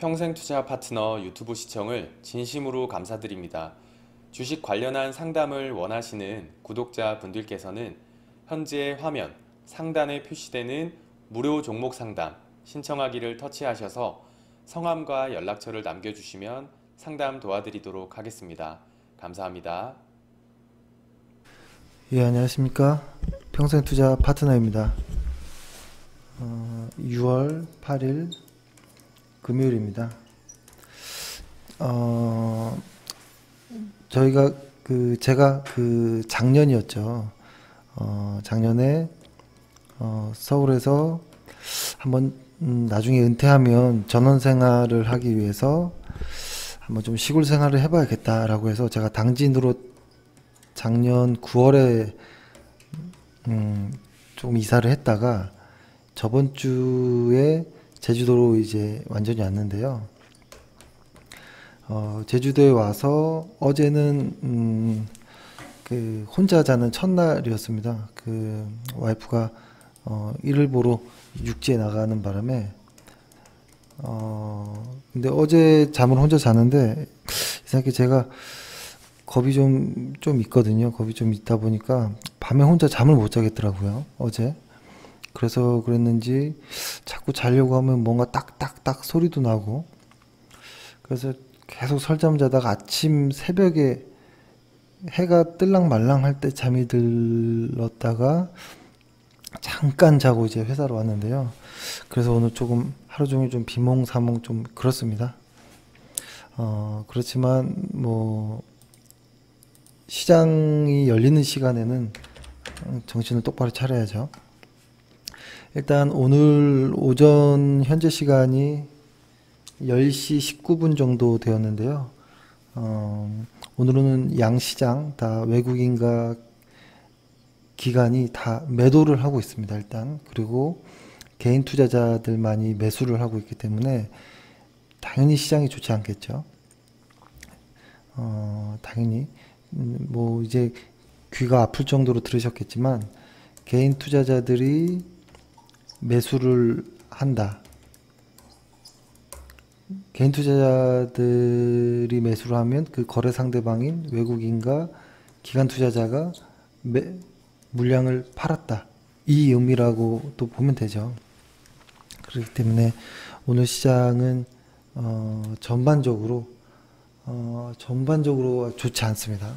평생투자 파트너 유튜브 시청을 진심으로 감사드립니다. 주식 관련한 상담을 원하시는 구독자 분들께서는 현재 화면 상단에 표시되는 무료 종목 상담 신청하기를 터치하셔서 성함과 연락처를 남겨주시면 상담 도와드리도록 하겠습니다. 감사합니다. 예, 안녕하십니까. 평생투자 파트너입니다. 6월 8일 금요일입니다. 제가 작년이었죠. 작년에 서울에서 한번 나중에 은퇴하면 전원 생활을 하기 위해서 한번 좀 시골 생활을 해봐야겠다라고 해서 제가 당진으로 작년 9월에 조금 이사를 했다가 저번 주에 제주도로 이제 완전히 왔는데요. 제주도에 와서 어제는 혼자 자는 첫날이었습니다. 와이프가 일을 보러 육지에 나가는 바람에 근데 어제 잠을 혼자 자는데 이상하게 제가 겁이 좀 있거든요. 겁이 좀 있다 보니까 밤에 혼자 잠을 못 자겠더라고요, 어제. 그래서 그랬는지 자꾸 자려고 하면 뭔가 딱딱딱 소리도 나고, 그래서 계속 설잠 자다가 아침 새벽에 해가 뜰랑말랑 할 때 잠이 들었다가 잠깐 자고 이제 회사로 왔는데요. 그래서 오늘 조금 하루 종일 좀 비몽사몽 좀 그렇습니다. 그렇지만 뭐 시장이 열리는 시간에는 정신을 똑바로 차려야죠. 일단 오늘 오전 현재 시간이 10시 19분 정도 되었는데요. 오늘은 양시장 다 외국인과 기관이 다 매도를 하고 있습니다. 일단 그리고 개인 투자자들만이 매수를 하고 있기 때문에 당연히 시장이 좋지 않겠죠. 당연히 뭐 이제 귀가 아플 정도로 들으셨겠지만 개인 투자자들이 매수를 한다. 개인 투자자들이 매수를 하면 그 거래 상대방인 외국인과 기관 투자자가 물량을 팔았다. 이 의미라고 또 보면 되죠. 그렇기 때문에 오늘 시장은 전반적으로 좋지 않습니다.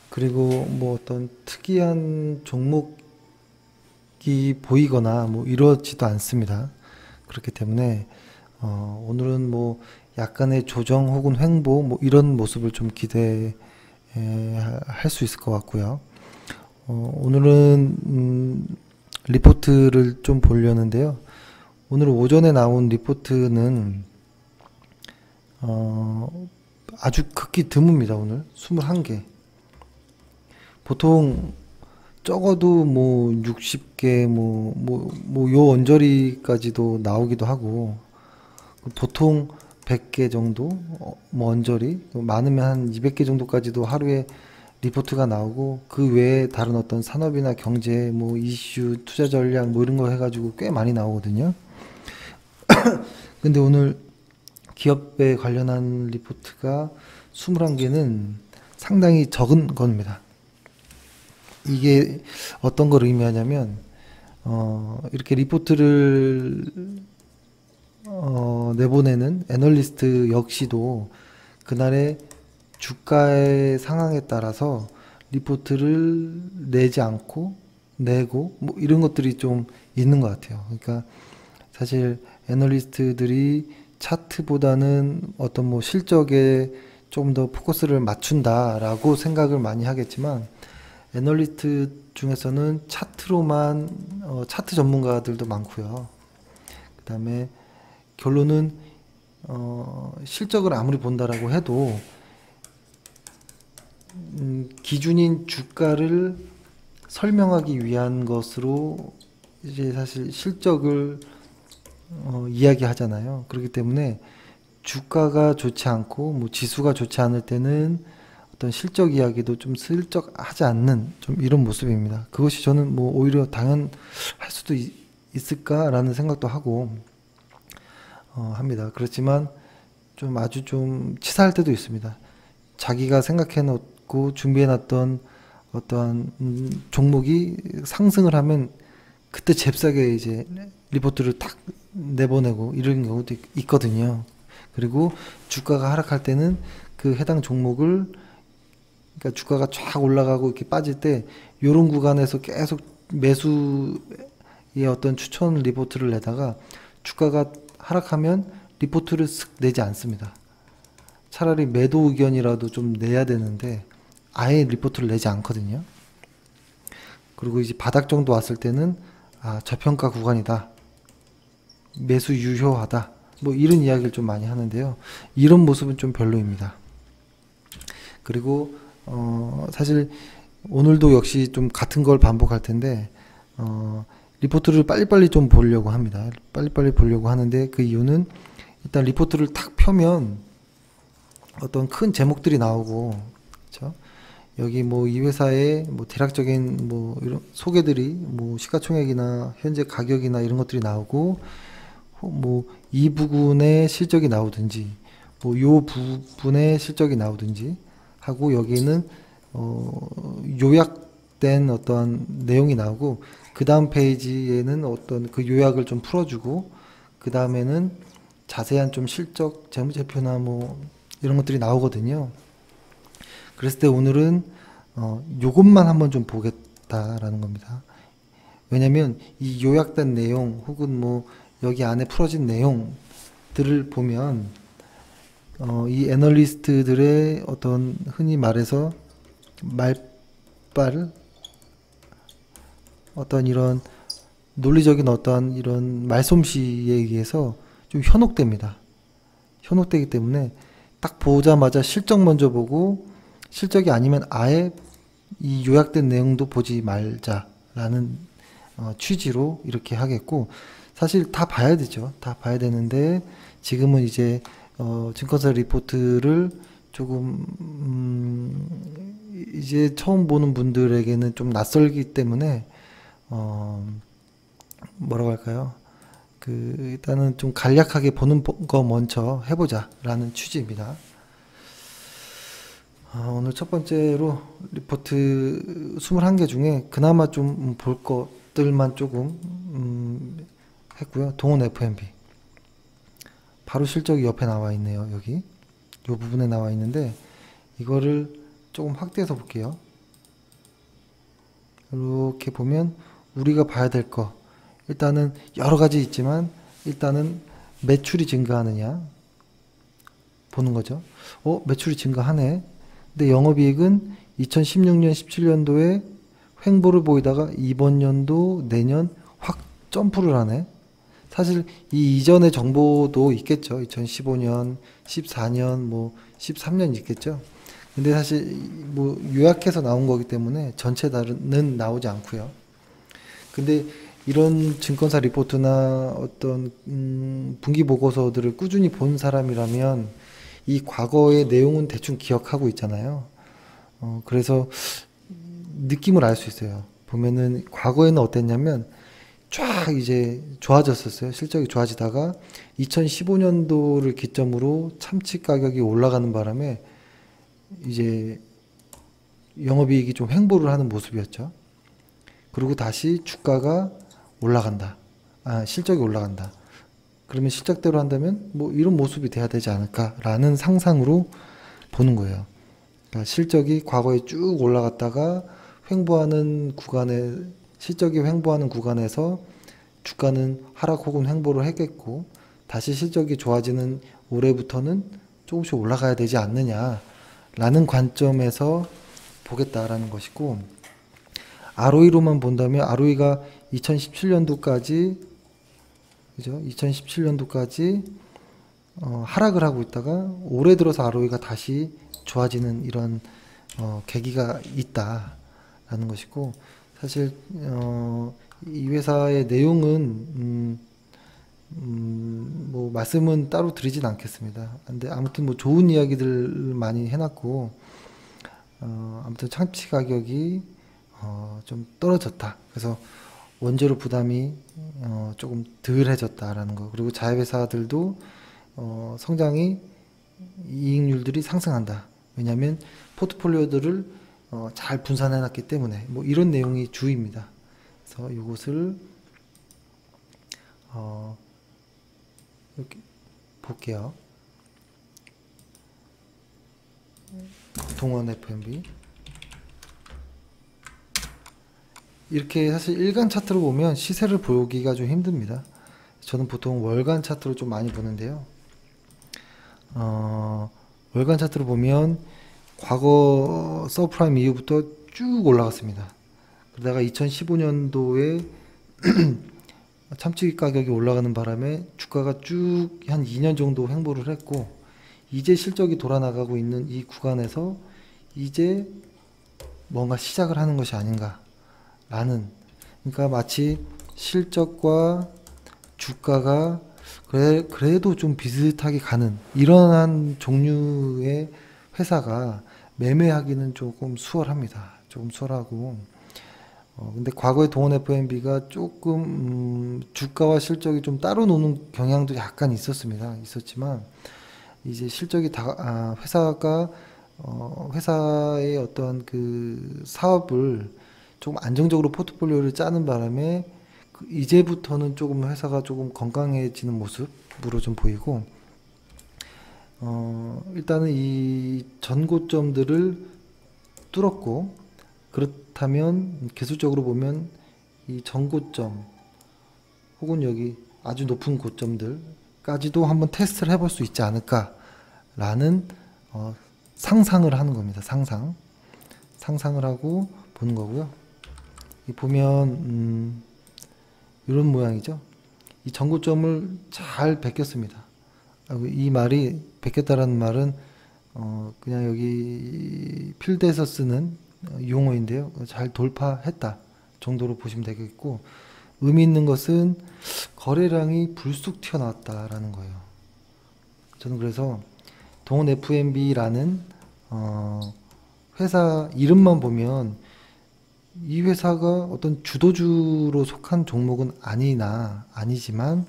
그리고 뭐 어떤 특이한 종목이 보이거나 뭐 이러지도 않습니다. 그렇기 때문에 오늘은 뭐 약간의 조정 혹은 횡보 뭐 이런 모습을 좀 기대할 수 있을 것 같고요. 오늘은 리포트를 좀 보려는데요. 오늘 오전에 나온 리포트는 아주 극히 드뭅니다. 오늘 21개. 보통 적어도 뭐 60개 요 언저리까지도 나오기도 하고, 보통 100개 정도 뭐 언저리, 많으면 한 200개 정도까지도 하루에 리포트가 나오고, 그 외에 다른 어떤 산업이나 경제 뭐 이슈, 투자 전략 뭐 이런 거 해가지고 꽤 많이 나오거든요. 근데 오늘 기업에 관련한 리포트가 21개는 상당히 적은 겁니다. 이게 어떤 걸 의미하냐면 이렇게 리포트를 내보내는 애널리스트 역시도 그날의 주가의 상황에 따라서 리포트를 내지 않고 내고 뭐 이런 것들이 좀 있는 것 같아요. 그러니까 사실 애널리스트들이 차트보다는 어떤 뭐 실적에 좀 더 포커스를 맞춘다라고 생각을 많이 하겠지만, 애널리스트 중에서는 차트로만 차트 전문가들도 많고요. 그 다음에 결론은 실적을 아무리 본다라고 해도 기준인 주가를 설명하기 위한 것으로 이제 사실 실적을 이야기하잖아요. 그렇기 때문에 주가가 좋지 않고 뭐 지수가 좋지 않을 때는 어떤 실적 이야기도 좀 슬쩍 하지 않는 좀 이런 모습입니다. 그것이 저는 뭐 오히려 당연할 수도 있을까라는 생각도 하고, 합니다. 그렇지만 좀 아주 좀 치사할 때도 있습니다. 자기가 생각해 놓고 준비해 놨던 어떠한 종목이 상승을 하면 그때 잽싸게 이제 리포트를 탁 내보내고 이런 경우도 있거든요. 그리고 주가가 하락할 때는 그 해당 종목을, 그러니까 주가가 쫙 올라가고 이렇게 빠질 때 요런 구간에서 계속 매수의 어떤 추천 리포트를 내다가 주가가 하락하면 리포트를 쓱 내지 않습니다. 차라리 매도 의견이라도 좀 내야 되는데 아예 리포트를 내지 않거든요. 그리고 이제 바닥 정도 왔을 때는 저평가 구간이다, 매수 유효하다, 뭐 이런 이야기를 좀 많이 하는데요. 이런 모습은 좀 별로입니다. 그리고 사실 오늘도 역시 좀 같은 걸 반복할 텐데 리포트를 빨리빨리 좀 보려고 합니다. 빨리빨리 보려고 하는데 그 이유는 일단 리포트를 탁 펴면 어떤 큰 제목들이 나오고, 그렇죠? 여기 뭐 이 회사의 뭐 대략적인 뭐 이런 소개들이 뭐 시가총액이나 현재 가격이나 이런 것들이 나오고, 뭐 이 부분의 실적이 나오든지 뭐 요 부분의 실적이 나오든지 하고, 여기는 요약된 어떠한 내용이 나오고, 그 다음 페이지에는 어떤 그 요약을 좀 풀어주고, 그 다음에는 자세한 좀 실적 재무제표나 뭐 이런 것들이 나오거든요. 그랬을 때 오늘은 요것만 한번 좀 보겠다라는 겁니다. 왜냐면 이 요약된 내용 혹은 뭐 여기 안에 풀어진 내용들을 보면 이 애널리스트들의 어떤 흔히 말해서 말빨, 어떤 이런 논리적인 어떤 이런 말솜씨에 의해서 좀 현혹됩니다. 현혹되기 때문에 딱 보자마자 실적 먼저 보고, 실적이 아니면 아예 이 요약된 내용도 보지 말자라는 취지로 이렇게 하겠고, 사실 다 봐야 되죠. 다 봐야 되는데 지금은 이제 증권사 리포트를 조금 이제 처음 보는 분들에게는 좀 낯설기 때문에 뭐라고 할까요? 일단은 좀 간략하게 보는 거 먼저 해보자라는 취지입니다. 오늘 첫 번째로 리포트 21개 중에 그나마 좀 볼 것들만 조금 했고요. 동원 F&B. 바로 실적이 옆에 나와 있네요. 여기. 이 부분에 나와 있는데 이거를 조금 확대해서 볼게요. 이렇게 보면 우리가 봐야 될 거, 일단은 여러 가지 있지만 일단은 매출이 증가하느냐 보는 거죠. 매출이 증가하네. 근데 영업이익은 2016년, 17년도에 횡보를 보이다가 이번 연도, 내년 확 점프를 하네. 사실 이 이전의 정보도 있겠죠. 2015년, 14년, 뭐 13년 있겠죠. 근데 사실 뭐 요약해서 나온 거기 때문에 전체는 나오지 않고요. 근데 이런 증권사 리포트나 어떤 분기 보고서들을 꾸준히 본 사람이라면 이 과거의 내용은 대충 기억하고 있잖아요. 그래서 느낌을 알 수 있어요. 보면은 과거에는 어땠냐면 쫙 이제 좋아졌었어요. 실적이 좋아지다가 2015년도를 기점으로 참치 가격이 올라가는 바람에 이제 영업이익이 좀 횡보를 하는 모습이었죠. 그리고 다시 주가가 올라간다. 실적이 올라간다. 그러면 실적대로 한다면 뭐 이런 모습이 돼야 되지 않을까라는 상상으로 보는 거예요. 그러니까 실적이 과거에 쭉 올라갔다가 횡보하는 구간에, 실적이 횡보하는 구간에서 주가는 하락 혹은 횡보를 했겠고, 다시 실적이 좋아지는 올해부터는 조금씩 올라가야 되지 않느냐라는 관점에서 보겠다라는 것이고, ROE로만 본다면 ROE가 2017년도까지, 그죠? 2017년도까지 하락을 하고 있다가 올해 들어서 ROE가 다시 좋아지는 이런 계기가 있다라는 것이고, 사실 이 회사의 내용은 뭐 말씀은 따로 드리진 않겠습니다. 근데 아무튼 뭐 좋은 이야기들 많이 해놨고, 아무튼 참치 가격이 좀 떨어졌다. 그래서 원재료 부담이 조금 덜해졌다라는 거. 그리고 자회사들도 성장이 이익률들이 상승한다. 왜냐하면 포트폴리오들을 잘 분산해 놨기 때문에 뭐 이런 내용이 주입니다. 그래서 이것을 이렇게 볼게요. 동원 F&B 이렇게 사실 일간 차트로 보면 시세를 보기가 좀 힘듭니다. 저는 보통 월간 차트로 좀 많이 보는데요. 월간 차트로 보면 과거 서프라임 이후부터 쭉 올라갔습니다. 그러다가 2015년도에 참치 가격이 올라가는 바람에 주가가 쭉 한 2년 정도 횡보를 했고, 이제 실적이 돌아나가고 있는 이 구간에서 이제 뭔가 시작을 하는 것이 아닌가라는, 그러니까 마치 실적과 주가가 그래도 좀 비슷하게 가는 이러한 종류의 회사가 매매하기는 조금 수월합니다. 조금 수월하고, 근데 과거에 동원 F&B가 조금 주가와 실적이 좀 따로 노는 경향도 약간 있었지만 이제 실적이 회사가 회사의 어떤 그 사업을 조금 안정적으로 포트폴리오를 짜는 바람에 이제부터는 조금 회사가 조금 건강해지는 모습으로 좀 보이고, 일단은 이 전고점들을 뚫었고, 그렇다면 기술적으로 보면 이 전고점 혹은 여기 아주 높은 고점들까지도 한번 테스트를 해볼 수 있지 않을까라는 상상을 하는 겁니다. 상상을 하고 보는 거고요. 이 보면 이런 모양이죠. 이 전고점을 잘 베꼈습니다. 이 말이 베꼈다라는 말은 그냥 여기 필드에서 쓰는 용어인데요. 잘 돌파했다 정도로 보시면 되겠고, 의미 있는 것은 거래량이 불쑥 튀어나왔다라는 거예요. 저는 그래서 동원 F&B라는 회사 이름만 보면 이 회사가 어떤 주도주로 속한 종목은 아니지만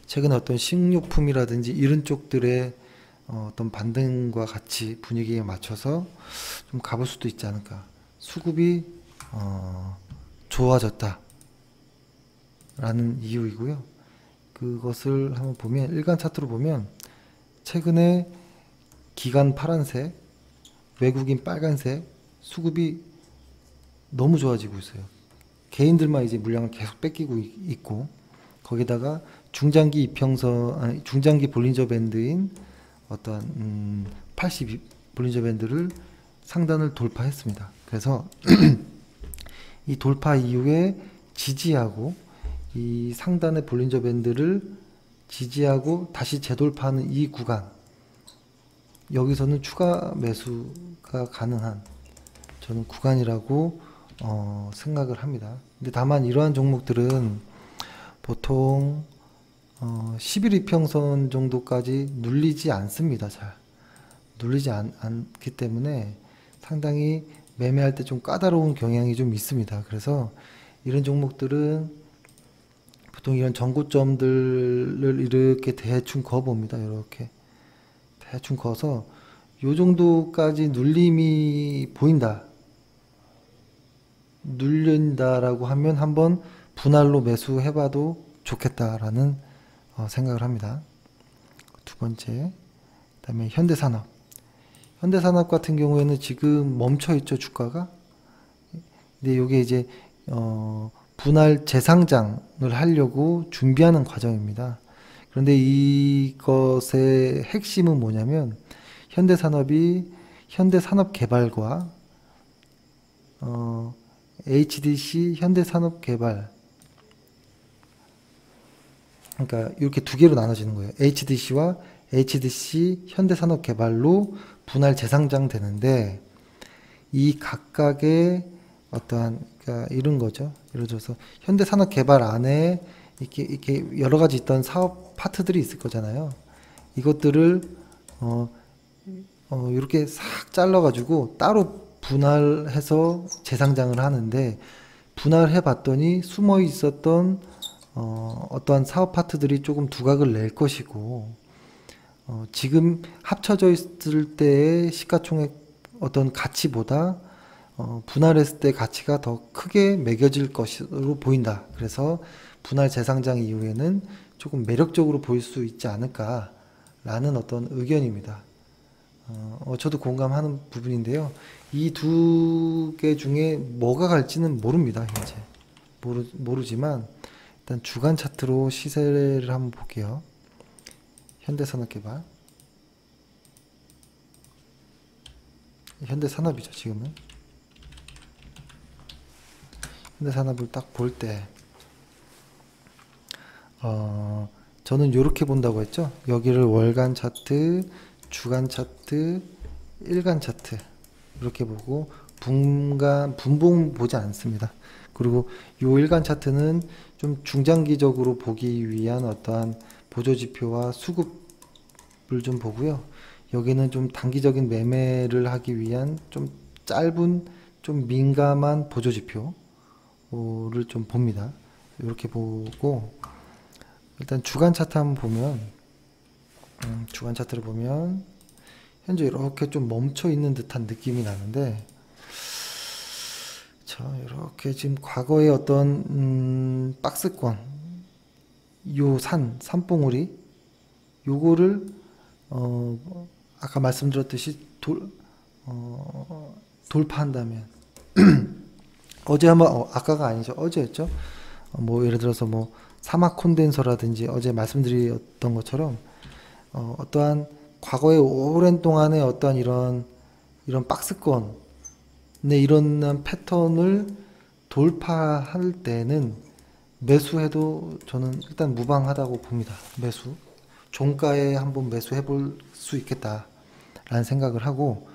최근에 어떤 식료품이라든지 이런 쪽들의 어떤 반등과 같이 분위기에 맞춰서 좀 가볼 수도 있지 않을까. 수급이 좋아졌다 라는 이유이고요. 그것을 한번 보면 일간 차트로 보면 최근에 기관 파란색, 외국인 빨간색, 수급이 너무 좋아지고 있어요. 개인들만 이제 물량을 계속 뺏기고 있고, 거기다가 중장기 이평선, 중장기 볼린저 밴드인 어떤 80 볼린저 밴드를 상단을 돌파했습니다. 그래서 이 돌파 이후에 지지하고 이 상단의 볼린저 밴드를 지지하고 다시 재돌파하는 이 구간, 여기서는 추가 매수가 가능한 저는 구간이라고 생각을 합니다. 근데 다만 이러한 종목들은 보통 10일 이평선 정도까지 눌리지 않습니다. 잘 눌리지 않기 때문에 상당히 매매할 때 좀 까다로운 경향이 좀 있습니다. 그래서 이런 종목들은 보통 이런 전고점들을 이렇게 대충 그어봅니다. 이렇게 대충 그어서 요 정도까지 눌림이 보인다, 눌린다라고 하면 한번 분할로 매수해봐도 좋겠다라는 생각을 합니다. 두 번째, 그다음에 현대산업. 현대산업 같은 경우에는 지금 멈춰 있죠, 주가가. 근데 이게 이제 분할 재상장을 하려고 준비하는 과정입니다. 그런데 이것의 핵심은 뭐냐면 현대산업이 현대산업개발과 HDC 현대산업개발, 그러니까 이렇게 두 개로 나눠지는 거예요. HDC와 HDC 현대산업개발로 분할 재상장 되는데, 이 각각의 어떠한, 그러니까 이런 거죠. 예를 들어서 현대산업개발 안에 이렇게 여러 가지 있던 사업 파트들이 있을 거잖아요. 이것들을 이렇게 싹 잘라가지고 따로 분할해서 재상장을 하는데, 분할해 봤더니 숨어 있었던 어떠한 사업 파트들이 조금 두각을 낼 것이고, 지금 합쳐져 있을 때의 시가총액 어떤 가치보다 분할했을 때 가치가 더 크게 매겨질 것으로 보인다. 그래서 분할 재상장 이후에는 조금 매력적으로 보일 수 있지 않을까라는 어떤 의견입니다. 저도 공감하는 부분인데요. 이 두 개 중에 뭐가 갈지는 모릅니다, 현재. 모르지만, 일단 주간 차트로 시세를 한번 볼게요. 현대산업개발. 현대산업이죠, 지금은. 현대산업을 딱 볼 때, 저는 이렇게 본다고 했죠. 여기를 월간 차트, 주간 차트, 일간 차트 이렇게 보고 분봉 보지 않습니다. 그리고 요 일간 차트는 좀 중장기적으로 보기 위한 어떠한 보조지표와 수급을 좀 보고요. 여기는 좀 단기적인 매매를 하기 위한 좀 짧은 좀 민감한 보조지표를 좀 봅니다. 이렇게 보고 일단 주간 차트 한번 보면 주간 차트를 보면 현재 이렇게 좀 멈춰 있는 듯한 느낌이 나는데, 자, 이렇게 지금 과거의 어떤 박스권, 요 산봉우리, 요거를 아까 말씀드렸듯이 돌파한다면 어제 한번 아까가 아니죠, 어제였죠. 뭐 예를 들어서 뭐 사막 콘덴서라든지 어제 말씀드렸던 것처럼 어떠한 과거의 오랜 동안의 어떠한 이런 박스권의 이런 패턴을 돌파할 때는 매수해도 저는 일단 무방하다고 봅니다. 매수. 종가에 한번 매수해 볼 수 있겠다라는 생각을 하고,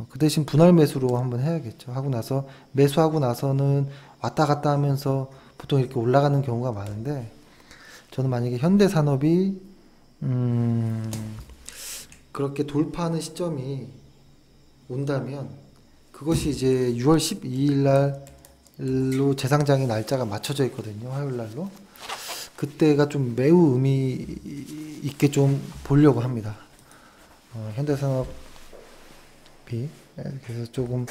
그 대신 분할 매수로 한번 해야겠죠. 하고 나서 매수하고 나서는 왔다 갔다 하면서 보통 이렇게 올라가는 경우가 많은데, 저는 만약에 현대산업이 그렇게 돌파하는 시점이 온다면 그것이 이제 6월 12일 날로 재상장의 날짜가 맞춰져 있거든요. 화요일 날로. 그때가 좀 매우 의미 있게 좀 보려고 합니다. 현대산업이 그래서 조금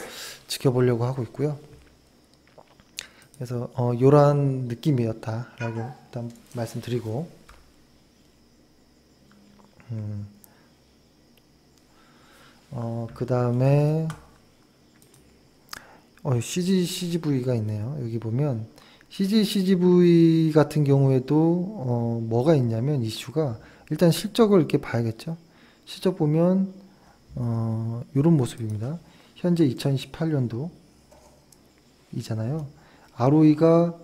지켜보려고 하고 있고요. 그래서 이러한 느낌이었다라고 일단 말씀드리고, 그 다음에 CGV가 있네요. 여기 보면 CGV 같은 경우에도 뭐가 있냐면 이슈가 일단 실적을 이렇게 봐야겠죠. 실적 보면 이런 모습입니다. 현재 2018년도 이잖아요. ROE가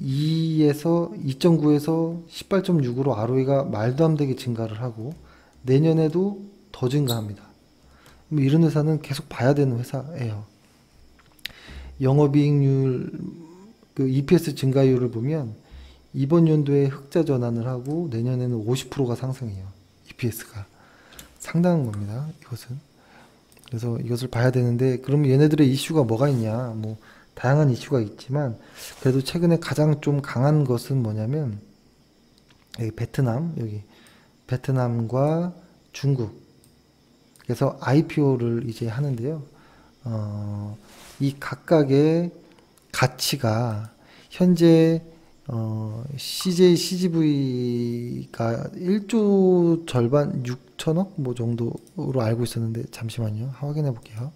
2에서 2.9에서 18.6으로 ROE가 말도 안 되게 증가를 하고 내년에도 더 증가합니다. 이런 회사는 계속 봐야 되는 회사예요. 영업이익률, 그 EPS 증가율을 보면 이번 연도에 흑자 전환을 하고 내년에는 50%가 상승해요. EPS가 상당한 겁니다. 이것은. 그래서 이것을 봐야 되는데, 그럼 얘네들의 이슈가 뭐가 있냐? 뭐 다양한 이슈가 있지만 그래도 최근에 가장 좀 강한 것은 뭐냐면 여기 베트남과 중국. 그래서 IPO를 이제 하는데요. 이 각각의 가치가 현재 CGV가 1조 절반 6천억 뭐 정도로 알고 있었는데, 잠시만요. 확인해 볼게요.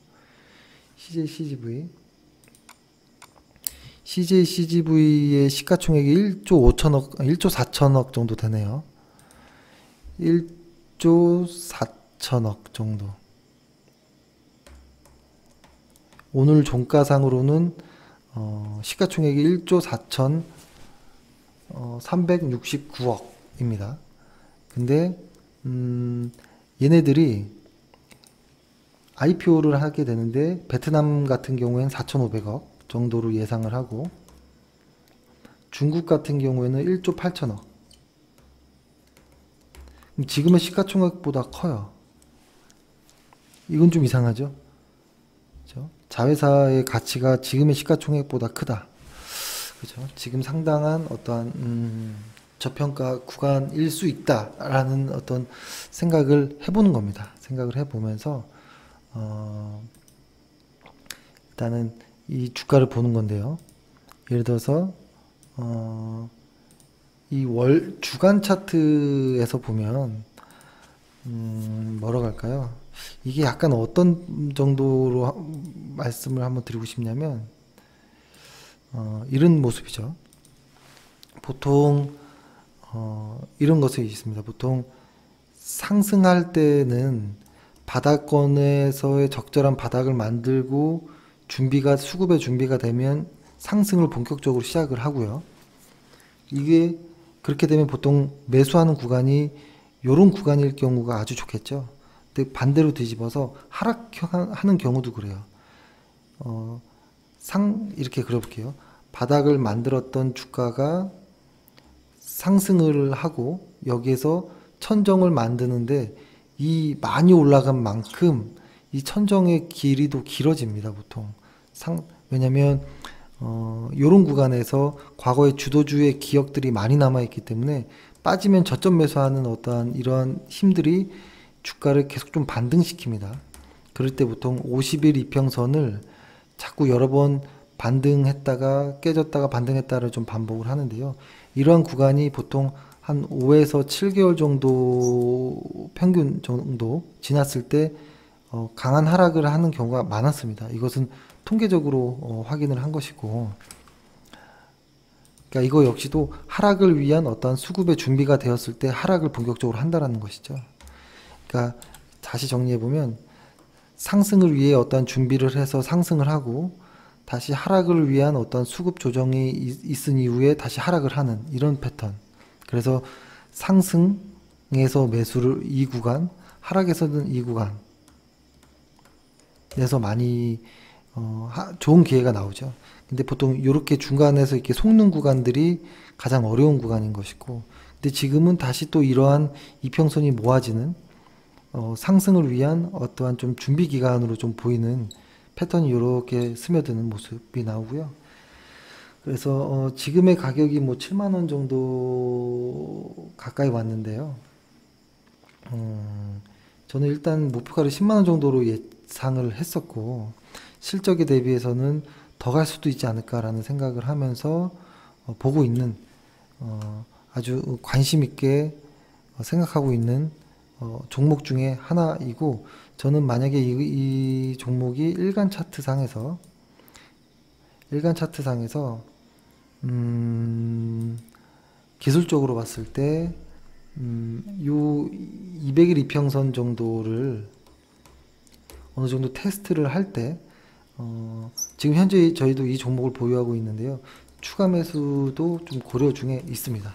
CGV의 시가총액이 1조 5천억, 1조 4천억 정도 되네요. 1조 4천억 정도. 오늘 종가상으로는 시가총액이 1조 4천 369억입니다. 근데 얘네들이 IPO를 하게 되는데 베트남 같은 경우에는 4,500억 정도로 예상을 하고, 중국 같은 경우에는 1조 8천억. 지금의 시가총액보다 커요. 이건 좀 이상하죠? 그렇죠? 자회사의 가치가 지금의 시가총액보다 크다. 그죠? 지금 상당한 어떠한 저평가 구간일 수 있다라는 어떤 생각을 해보는 겁니다. 생각을 해보면서 일단은 이 주가를 보는 건데요. 예를 들어서 이 주간 차트에서 보면 뭐라고 할까요? 이게 약간 어떤 정도로 말씀을 한번 드리고 싶냐면 이런 모습이죠. 보통 이런 것이 있습니다. 보통 상승할 때는 바닥권에서의 적절한 바닥을 만들고 수급의 준비가 되면 상승을 본격적으로 시작을 하고요. 이게 그렇게 되면 보통 매수하는 구간이 요런 구간일 경우가 아주 좋겠죠. 근데 반대로 뒤집어서 하락하는 경우도 그래요. 이렇게 그려볼게요. 바닥을 만들었던 주가가 상승을 하고 여기에서 천정을 만드는데 이 많이 올라간 만큼 이 천정의 길이도 길어집니다. 보통 왜냐면 요런 구간에서 과거의 주도주의 기억들이 많이 남아있기 때문에 빠지면 저점 매수하는 어떠한 이러한 힘들이 주가를 계속 좀 반등시킵니다. 그럴 때 보통 50일 이평선을 자꾸 여러 번 반등했다가 깨졌다가 반등했다를 좀 반복을 하는데요. 이러한 구간이 보통 한 5에서 7개월 정도 평균 정도 지났을 때 강한 하락을 하는 경우가 많았습니다. 이것은 통계적으로 확인을 한 것이고, 그러니까 이거 역시도 하락을 위한 어떠한 수급의 준비가 되었을 때 하락을 본격적으로 한다라는 것이죠. 그러니까 다시 정리해 보면 상승을 위해 어떠한 준비를 해서 상승을 하고 다시 하락을 위한 어떤 수급 조정이 있은 이후에 다시 하락을 하는 이런 패턴. 그래서 상승에서 매수를 이 구간, 하락에서는 이 구간에서 많이 좋은 기회가 나오죠. 근데 보통 이렇게 중간에서 이렇게 속는 구간들이 가장 어려운 구간인 것이고, 근데 지금은 다시 또 이러한 이평선이 모아지는 상승을 위한 어떠한 좀 준비 기간으로 좀 보이는 패턴이 이렇게 스며드는 모습이 나오고요. 그래서 지금의 가격이 뭐 7만 원 정도 가까이 왔는데요. 저는 일단 목표가를 10만 원 정도로 예상을 했었고 실적에 대비해서는 더 갈 수도 있지 않을까라는 생각을 하면서 보고 있는 아주 관심 있게 생각하고 있는 종목 중에 하나이고, 저는 만약에 이 종목이 일간 차트상에서 기술적으로 봤을 때 요 200일 이평선 정도를 어느 정도 테스트를 할 때 지금 현재 저희도 이 종목을 보유하고 있는데요. 추가 매수도 좀 고려 중에 있습니다.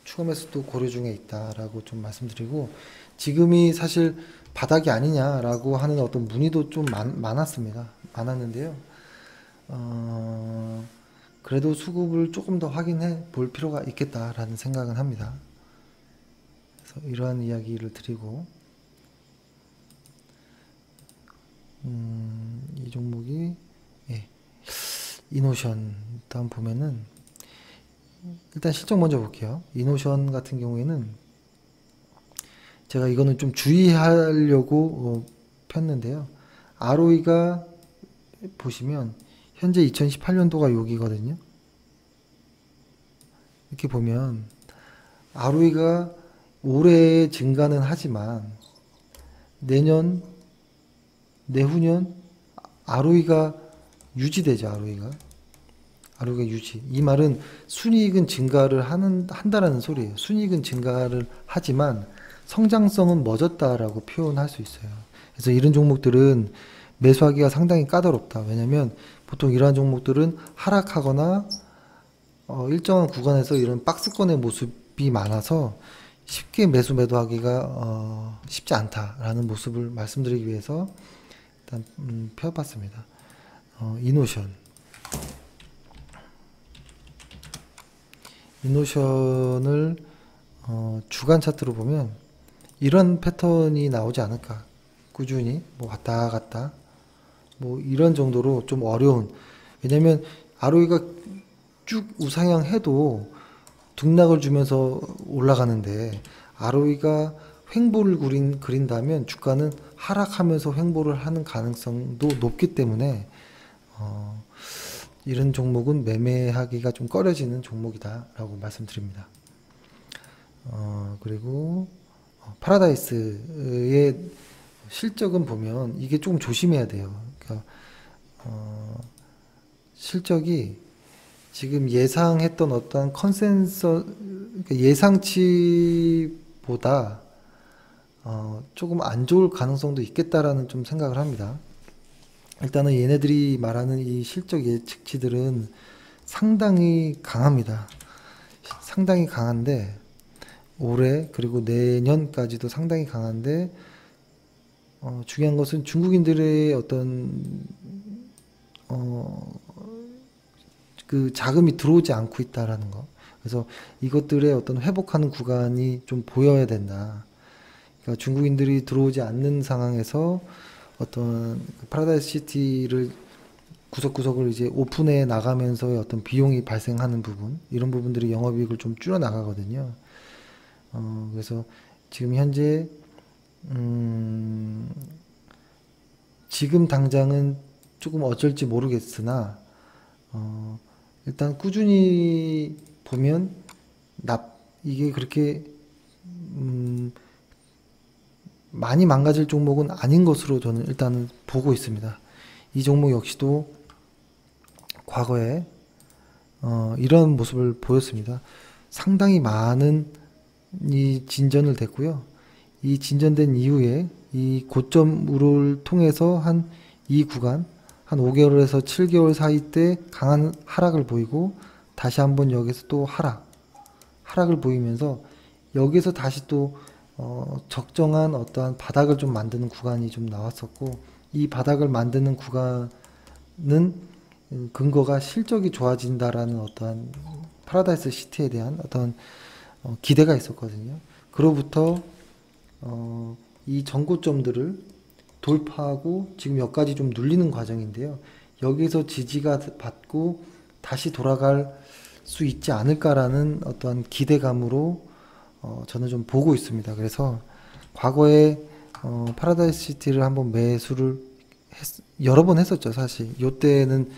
추가 매수도 고려 중에 있다라고 좀 말씀드리고, 지금이 사실 바닥이 아니냐라고 하는 어떤 문의도 좀 많았는데요. 그래도 수급을 조금 더 확인해 볼 필요가 있겠다라는 생각은 합니다. 그래서 이러한 이야기를 드리고, 이 종목이 이노션 다음 보면은 일단 실적 먼저 볼게요. 이노션 같은 경우에는 제가 이거는 좀 주의하려고 폈는데요. ROE가 보시면 현재 2018년도가 여기거든요. 이렇게 보면 ROE가 올해 증가는 하지만 내년, 내후년 ROE가 유지되죠. ROE가 유지. 이 말은 순이익은 증가를 한다라는 소리예요. 순이익은 증가를 하지만 성장성은 멈췄다라고 표현할 수 있어요. 그래서 이런 종목들은 매수하기가 상당히 까다롭다. 왜냐면 보통 이러한 종목들은 하락하거나 일정한 구간에서 이런 박스권의 모습이 많아서 쉽게 매도하기가 쉽지 않다라는 모습을 말씀드리기 위해서 일단 펴봤습니다. 이노션을 주간 차트로 보면 이런 패턴이 나오지 않을까. 꾸준히 뭐 왔다 갔다 뭐 이런 정도로 좀 어려운. 왜냐면 ROE가 쭉 우상향 해도 등락을 주면서 올라가는데 ROE가 횡보를 그린다면 주가는 하락하면서 횡보를 하는 가능성도 높기 때문에 이런 종목은 매매하기가 좀 꺼려지는 종목이다라고 말씀드립니다. 그리고 파라다이스의 실적은 보면 이게 조금 조심해야 돼요. 그러니까 실적이 지금 예상했던 어떠한 그러니까 예상치보다 조금 안 좋을 가능성도 있겠다라는 좀 생각을 합니다. 일단은 얘네들이 말하는 이 실적 예측치들은 상당히 강합니다. 상당히 강한데 올해 그리고 내년까지도 상당히 강한데 중요한 것은 중국인들의 어떤 그 자금이 들어오지 않고 있다라는 거. 그래서 이것들의 어떤 회복하는 구간이 좀 보여야 된다. 그러니까 중국인들이 들어오지 않는 상황에서 어떤 파라다이스 시티를 구석구석을 이제 오픈해 나가면서의 어떤 비용이 발생하는 부분, 이런 부분들이 영업이익을 좀 줄여 나가거든요. 그래서 지금 현재 지금 당장은 조금 어쩔지 모르겠으나 일단 꾸준히 보면 이게 그렇게 많이 망가질 종목은 아닌 것으로 저는 일단은 보고 있습니다. 이 종목 역시도 과거에 이런 모습을 보였습니다. 상당히 많은 이 진전을 됐고요. 이 진전된 이후에 이 고점을 통해서 한 이 구간 한 5개월에서 7개월 사이 때 강한 하락을 보이고 다시 한번 여기서 또 하락을 보이면서 여기서 다시 또 적정한 어떠한 바닥을 좀 만드는 구간이 좀 나왔었고, 이 바닥을 만드는 구간은 근거가 실적이 좋아진다라는 어떠한 파라다이스 시티에 대한 어떤 기대가 있었거든요. 그로부터 이 전고점들을 돌파하고 지금 여기까지 좀 눌리는 과정인데요. 여기서 지지가 받고 다시 돌아갈 수 있지 않을까라는 어떠한 기대감으로 저는 좀 보고 있습니다. 그래서 과거에 파라다이스 시티를 한번 매수를 여러 번 했었죠. 사실 이때는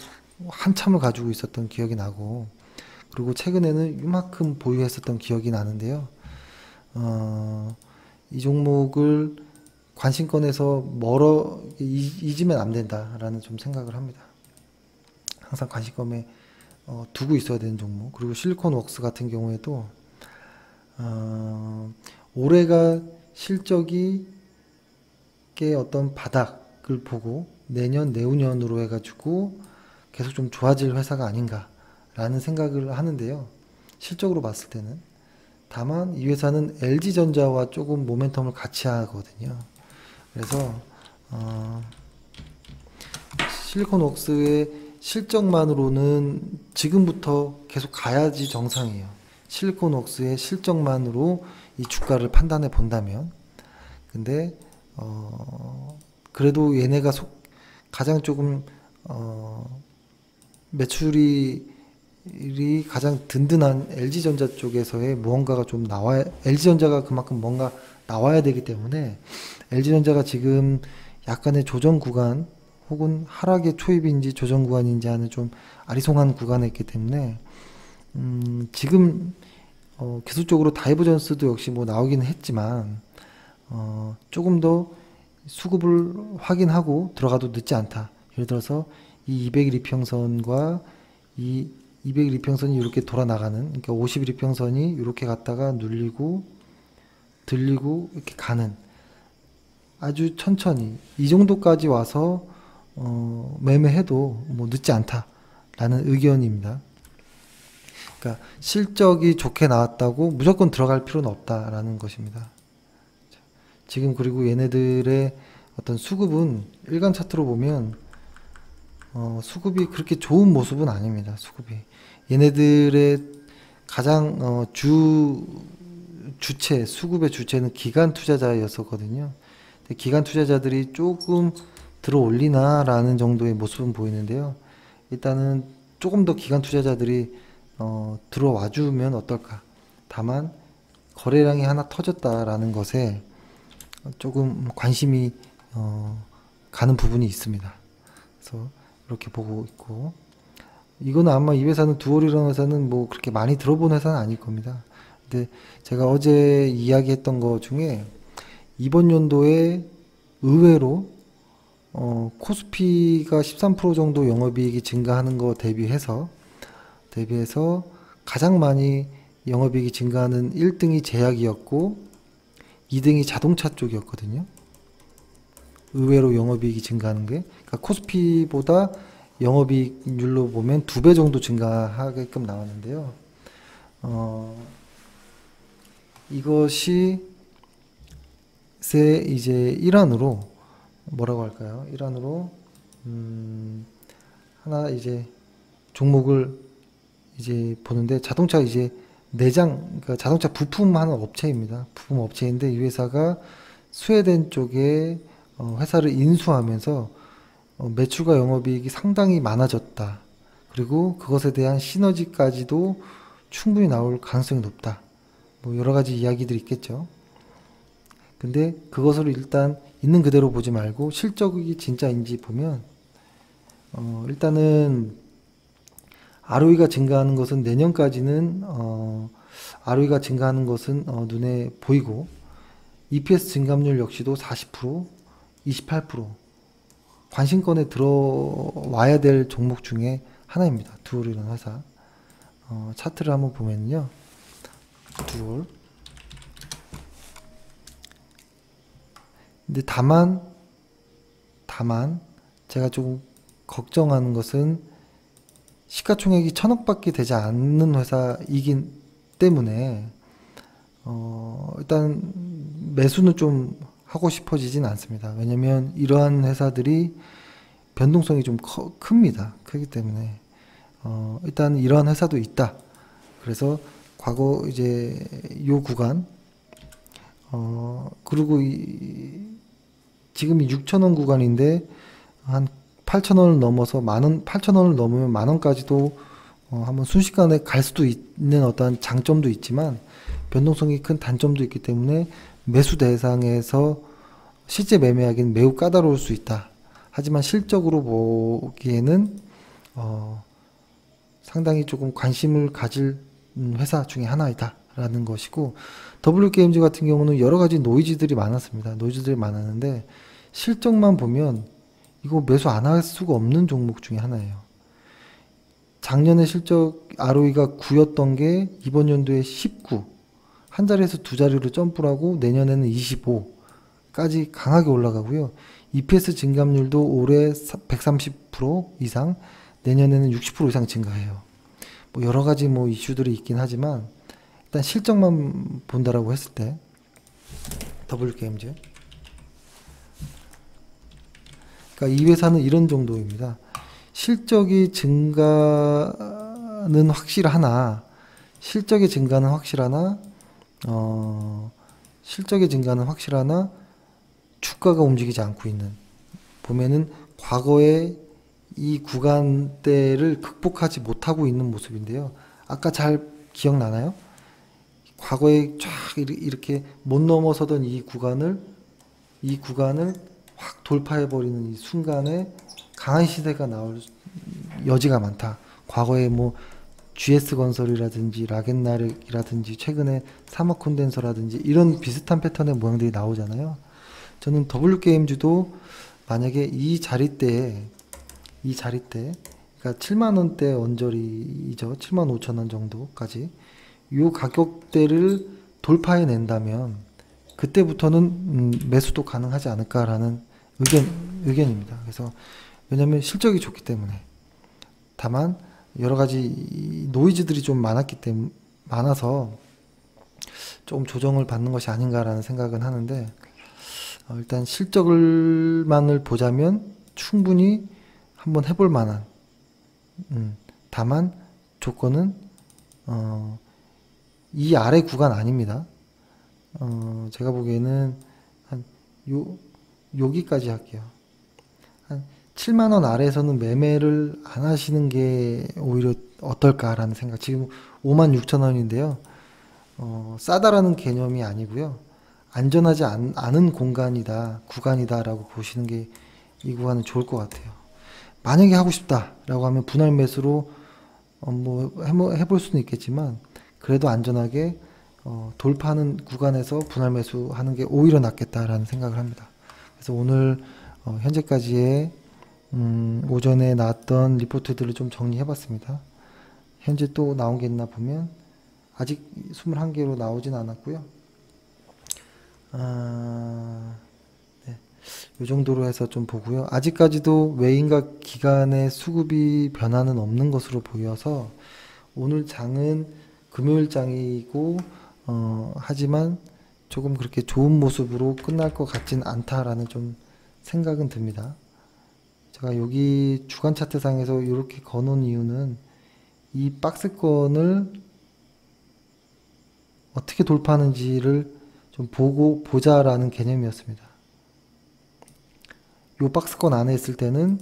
한참을 가지고 있었던 기억이 나고, 그리고 최근에는 이만큼 보유했었던 기억이 나는데요. 이 종목을 관심권에서 멀어 잊으면 안 된다라는 좀 생각을 합니다. 항상 관심권에 두고 있어야 되는 종목. 그리고 실리콘웍스 같은 경우에도 올해가 실적이 어떤 바닥을 보고 내년 내후년으로 해가지고 계속 좀 좋아질 회사가 아닌가라는 생각을 하는데요. 실적으로 봤을 때는. 다만 이 회사는 LG전자와 조금 모멘텀을 같이 하거든요. 그래서 실리콘웍스의 실적만으로는 지금부터 계속 가야지 정상이에요. 실리콘웍스의 실적만으로 이 주가를 판단해 본다면. 근데 그래도 얘네가 가장 조금 매출이 가장 든든한 LG전자 쪽에서의 무언가가 좀 나와야, LG전자가 그만큼 뭔가 나와야 되기 때문에 LG전자가 지금 약간의 조정 구간 혹은 하락의 초입인지 조정 구간인지 하는 좀 아리송한 구간에 있기 때문에 지금 기술적으로 다이버전스도 역시 뭐 나오기는 했지만 조금 더 수급을 확인하고 들어가도 늦지 않다. 예를 들어서 이 200일 이평선과 이 200일 이평선이 이렇게 돌아 나가는, 그러니까 50일 이평선이 이렇게 갔다가 눌리고 들리고 이렇게 가는, 아주 천천히 이 정도까지 와서 매매해도 뭐 늦지 않다라는 의견입니다. 그러니까 실적이 좋게 나왔다고 무조건 들어갈 필요는 없다라는 것입니다. 지금 그리고 얘네들의 어떤 수급은 일간 차트로 보면 수급이 그렇게 좋은 모습은 아닙니다. 수급이 얘네들의 가장 수급의 주체는 기관 투자자였었거든요. 기관 투자자들이 조금 들어 올리나라는 정도의 모습은 보이는데요. 일단은 조금 더 기관 투자자들이 들어와 주면 어떨까. 다만 거래량이 하나 터졌다라는 것에 조금 관심이 가는 부분이 있습니다. 그래서 이렇게 보고 있고, 이거는 아마 이 회사는 두올이라는 회사는 뭐 그렇게 많이 들어본 회사는 아닐 겁니다. 근데 제가 어제 이야기했던 것 중에 이번 연도에 의외로 코스피가 13% 정도 영업이익이 증가하는 거 대비해서 가장 많이 영업이익이 증가하는 1등이 제약이었고 2등이 자동차 쪽이었거든요. 의외로 영업이익이 증가하는 게, 그러니까 코스피보다 영업이익률로 보면 2배 정도 증가하게끔 나왔는데요. 이것이 이제 일환으로 뭐라고 할까요? 일환으로 하나 이제 종목을 이제 보는데, 자동차 이제 내장, 그러니까 자동차 부품하는 업체입니다. 부품 업체인데 이 회사가 스웨덴 쪽에 회사를 인수하면서 매출과 영업이익이 상당히 많아졌다. 그리고 그것에 대한 시너지까지도 충분히 나올 가능성이 높다. 뭐 여러 가지 이야기들이 있겠죠. 근데 그것을 일단 있는 그대로 보지 말고 실적이 진짜인지 보면 일단은 ROE가 증가하는 것은 내년까지는 ROE가 증가하는 것은 눈에 보이고, EPS 증감률 역시도 40%, 28% 관심권에 들어와야 될 종목 중에 하나입니다. 두올이라는 회사. 차트를 한번 보면요. 두올. 근데 다만 제가 조금 걱정하는 것은 시가총액이 1000억밖에 되지 않는 회사이긴 때문에 일단 매수는 좀 하고 싶어지진 않습니다. 왜냐면 이러한 회사들이 변동성이 좀 큽니다. 크기 때문에 일단 이러한 회사도 있다. 그래서 과거 이제 요 구간 그리고 지금이 6,000원 구간인데 한 8,000원을 넘어서 만원, 8,000원을 넘으면 만원까지도 한번 순식간에 갈 수도 있는 어떠한 장점도 있지만 변동성이 큰 단점도 있기 때문에 매수 대상에서 실제 매매하기는 매우 까다로울 수 있다. 하지만 실적으로 보기에는 상당히 조금 관심을 가질 회사 중에 하나이다 라는 것이고, W게임즈 같은 경우는 여러 가지 노이즈들이 많았습니다. 노이즈들이 많았는데 실적만 보면 이거 매수 안 할 수가 없는 종목 중에 하나예요. 작년에 실적 ROE가 9였던 게 이번 연도에 19, 한 자리에서 두 자리로 점프를 하고 내년에는 25까지 강하게 올라가고요. EPS 증감률도 올해 130% 이상, 내년에는 60% 이상 증가해요. 뭐 여러 가지 뭐 이슈들이 있긴 하지만 일단 실적만 본다라고 했을 때 W게임즈, 그러니까 이 회사는 이런 정도입니다. 실적이 증가는 확실하나 주가가 움직이지 않고 있는, 보면은 과거에 이 구간대를 극복하지 못하고 있는 모습인데요. 아까 잘 기억나나요? 과거에 쫙 이렇게 못 넘어서던 이 구간을 확 돌파해버리는 이 순간에 강한 시세가 나올 여지가 많다. 과거에 뭐 GS건설이라든지 라겐나르이라든지 최근에 사마콘덴서라든지 이런 비슷한 패턴의 모양들이 나오잖아요. 저는 W게임즈도 만약에 이 자리대에 그러니까 7만원대 언저리이죠. 75,000원 정도까지 이 가격대를 돌파해낸다면 그때부터는 매수도 가능하지 않을까라는 의견입니다. 그래서 왜냐하면 실적이 좋기 때문에. 다만 여러 가지 노이즈들이 좀 많아서 조금 조정을 받는 것이 아닌가라는 생각은 하는데, 일단 실적을만을 보자면 충분히 한번 해볼 만한, 다만 조건은 이 아래 구간 아닙니다. 제가 보기에는 한 여기까지 할게요. 한 7만 원 아래에서는 매매를 안 하시는 게 오히려 어떨까라는 생각. 지금 5만 6천 원인데요. 싸다라는 개념이 아니고요. 안전하지 않은 구간이다라고 보시는 게 이 구간은 좋을 것 같아요. 만약에 하고 싶다라고 하면 분할 매수로 뭐 해볼 수는 있겠지만 그래도 안전하게 돌파하는 구간에서 분할 매수하는 게 오히려 낫겠다라는 생각을 합니다. 그래서 오늘 현재까지의 오전에 나왔던 리포트들을 좀 정리해봤습니다. 현재 또 나온 게 있나 보면 아직 21개로 나오진 않았고요. 네. 이 정도로 해서 좀 보고요. 아직까지도 외인과 기관의 수급이 변화는 없는 것으로 보여서 오늘 장은 금요일 장이고 하지만 조금 그렇게 좋은 모습으로 끝날 것 같진 않다라는 좀 생각은 듭니다. 제가 여기 주간 차트상에서 이렇게 거놓은 이유는 이 박스권을 어떻게 돌파하는지를 좀 보자라는 개념이었습니다. 이 박스권 안에 있을 때는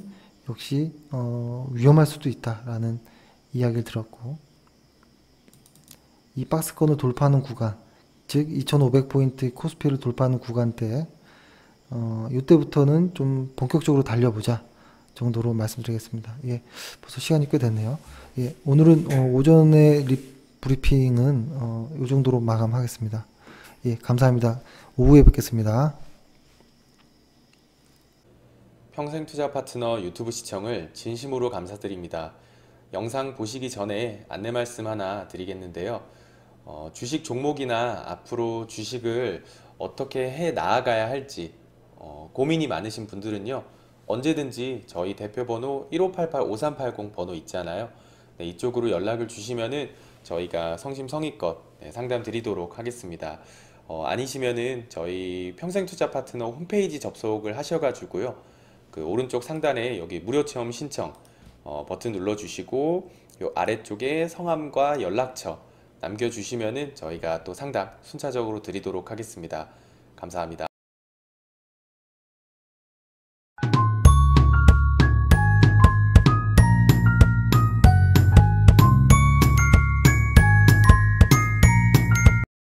역시 위험할 수도 있다라는 이야기를 들었고, 이 박스권을 돌파하는 구간, 즉 2500포인트 코스피를 돌파하는 구간대 이때부터는 좀 본격적으로 달려보자 정도로 말씀드리겠습니다. 예, 벌써 시간이 꽤 됐네요. 예, 오늘은 오전에 브리핑은 이 정도로 마감하겠습니다. 예, 감사합니다. 오후에 뵙겠습니다. 평생투자 파트너 유튜브 시청을 진심으로 감사드립니다. 영상 보시기 전에 안내 말씀 하나 드리겠는데요. 주식 종목이나 앞으로 주식을 어떻게 해 나아가야 할지 고민이 많으신 분들은요, 언제든지 저희 대표번호 1588-5380 번호 있잖아요. 네, 이쪽으로 연락을 주시면은 저희가 성심성의껏 상담 드리도록 하겠습니다. 아니시면은 저희 평생투자 파트너 홈페이지 접속을 하셔가지고요, 그 오른쪽 상단에 여기 무료 체험 신청 버튼 눌러주시고 요 아래쪽에 성함과 연락처 남겨주시면은 저희가 또 상담 순차적으로 드리도록 하겠습니다. 감사합니다.